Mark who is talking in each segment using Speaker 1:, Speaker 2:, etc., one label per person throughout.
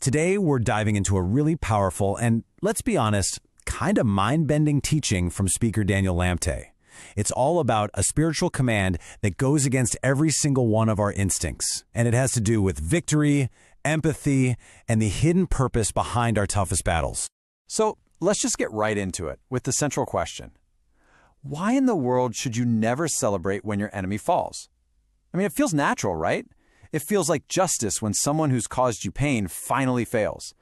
Speaker 1: Today, we're diving into a really powerful and, let's be honest, kind of mind-bending teaching from speaker Daniel Lamptey. It's all about a spiritual command that goes against every single one of our instincts, and it has to do with victory, empathy, and the hidden purpose behind our toughest battles.
Speaker 2: So let's just get right into it with the central question. Why in the world should you never celebrate when your enemy falls? I mean, it feels natural, right? It feels like justice when someone who's caused you pain finally fails.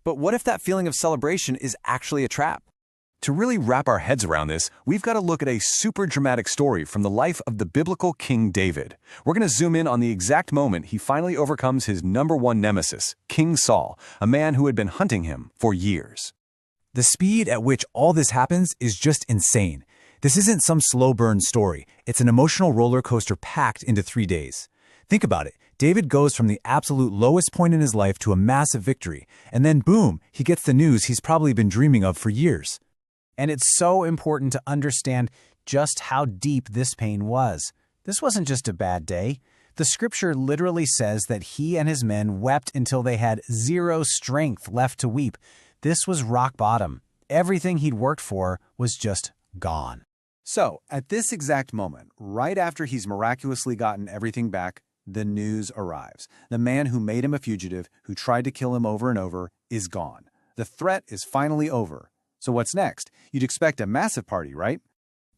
Speaker 2: But what if that feeling of celebration is actually a trap? To really wrap our heads around this, we've got to look at a super dramatic story from the life of the biblical King David. We're going to zoom in on the exact moment he finally overcomes his #1 nemesis, King Saul, a man who had been hunting him for years.
Speaker 3: The speed at which all this happens is just insane. This isn't some slow burn story. It's an emotional roller coaster packed into 3 days. Think about it. David goes from the absolute lowest point in his life to a massive victory, and then boom, he gets the news he's probably been dreaming of for years.
Speaker 4: And it's so important to understand just how deep this pain was. This wasn't just a bad day. The scripture literally says that he and his men wept until they had zero strength left to weep. This was rock bottom. Everything he'd worked for was just gone.
Speaker 2: So, at this exact moment, right after he's miraculously gotten everything back, the news arrives. The man who made him a fugitive, who tried to kill him over and over, is gone. The threat is finally over. So what's next? You'd expect a massive party, right?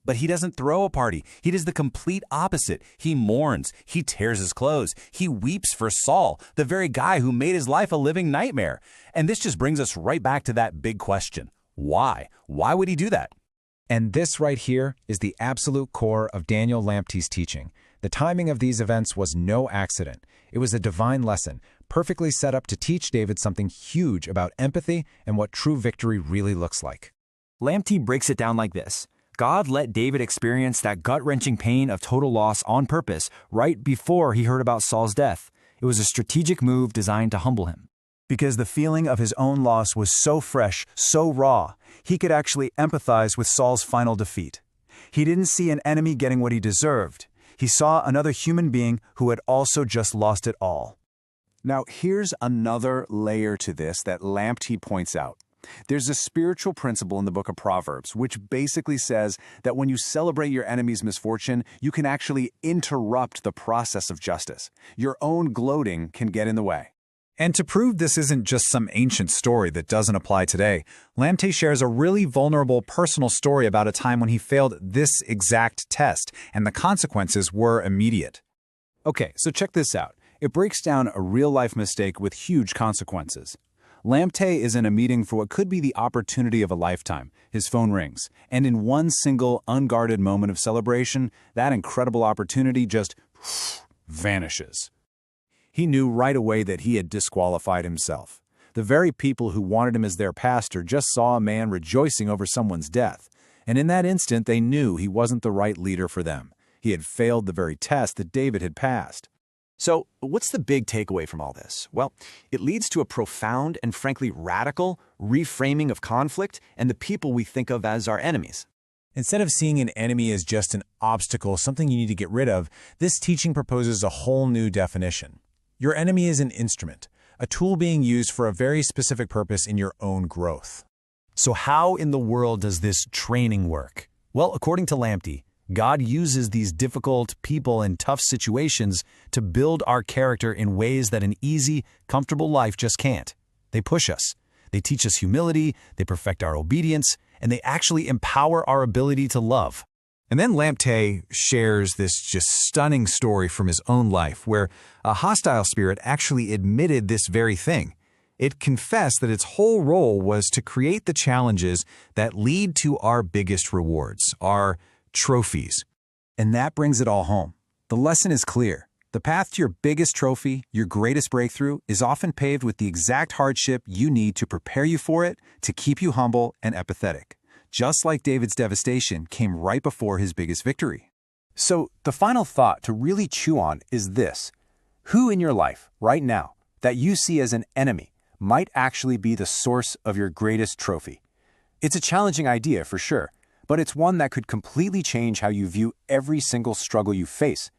Speaker 1: But he doesn't throw a party. He does the complete opposite. He mourns. He tears his clothes. He weeps for Saul, the very guy who made his life a living nightmare. And this just brings us right back to that big question. Why? Why would he do that?
Speaker 3: And this right here is the absolute core of Daniel Lamptey's teaching. The timing of these events was no accident. It was a divine lesson, perfectly set up to teach David something huge about empathy and what true victory really looks like.
Speaker 5: Lamptey breaks it down like this. God let David experience that gut-wrenching pain of total loss on purpose right before he heard about Saul's death. It was a strategic move designed to humble him.
Speaker 2: Because the feeling of his own loss was so fresh, so raw, he could actually empathize with Saul's final defeat. He didn't see an enemy getting what he deserved. He saw another human being who had also just lost it all. Now, here's another layer to this that Lamptey points out. There's a spiritual principle in the book of Proverbs, which basically says that when you celebrate your enemy's misfortune, you can actually interrupt the process of justice. Your own gloating can get in the way.
Speaker 3: And to prove this isn't just some ancient story that doesn't apply today, Lamptey shares a really vulnerable personal story about a time when he failed this exact test, and the consequences were immediate.
Speaker 2: Okay, so check this out. It breaks down a real-life mistake with huge consequences. Lamptey is in a meeting for what could be the opportunity of a lifetime. His phone rings, and in one single, unguarded moment of celebration, that incredible opportunity just vanishes. He knew right away that he had disqualified himself. The very people who wanted him as their pastor just saw a man rejoicing over someone's death, and in that instant they knew he wasn't the right leader for them. He had failed the very test that David had passed.
Speaker 5: So, what's the big takeaway from all this? Well, it leads to a profound and frankly radical reframing of conflict and the people we think of as our enemies.
Speaker 3: Instead of seeing an enemy as just an obstacle, something you need to get rid of, this teaching proposes a whole new definition. Your enemy is an instrument, a tool being used for a very specific purpose in your own growth.
Speaker 1: So how in the world does this training work? Well, according to Lamptey, God uses these difficult people in tough situations to build our character in ways that an easy, comfortable life just can't. They push us. They teach us humility, they perfect our obedience, and they actually empower our ability to love.
Speaker 3: And then Lamptey shares this just stunning story from his own life where a hostile spirit actually admitted this very thing. It confessed that its whole role was to create the challenges that lead to our biggest rewards, our trophies.
Speaker 2: And that brings it all home. The lesson is clear. The path to your biggest trophy, your greatest breakthrough, is often paved with the exact hardship you need to prepare you for it, to keep you humble and empathetic. Just like David's devastation came right before his biggest victory. So the final thought to really chew on is this. Who in your life, right now, that you see as an enemy might actually be the source of your greatest trophy? It's a challenging idea for sure, but it's one that could completely change how you view every single struggle you face.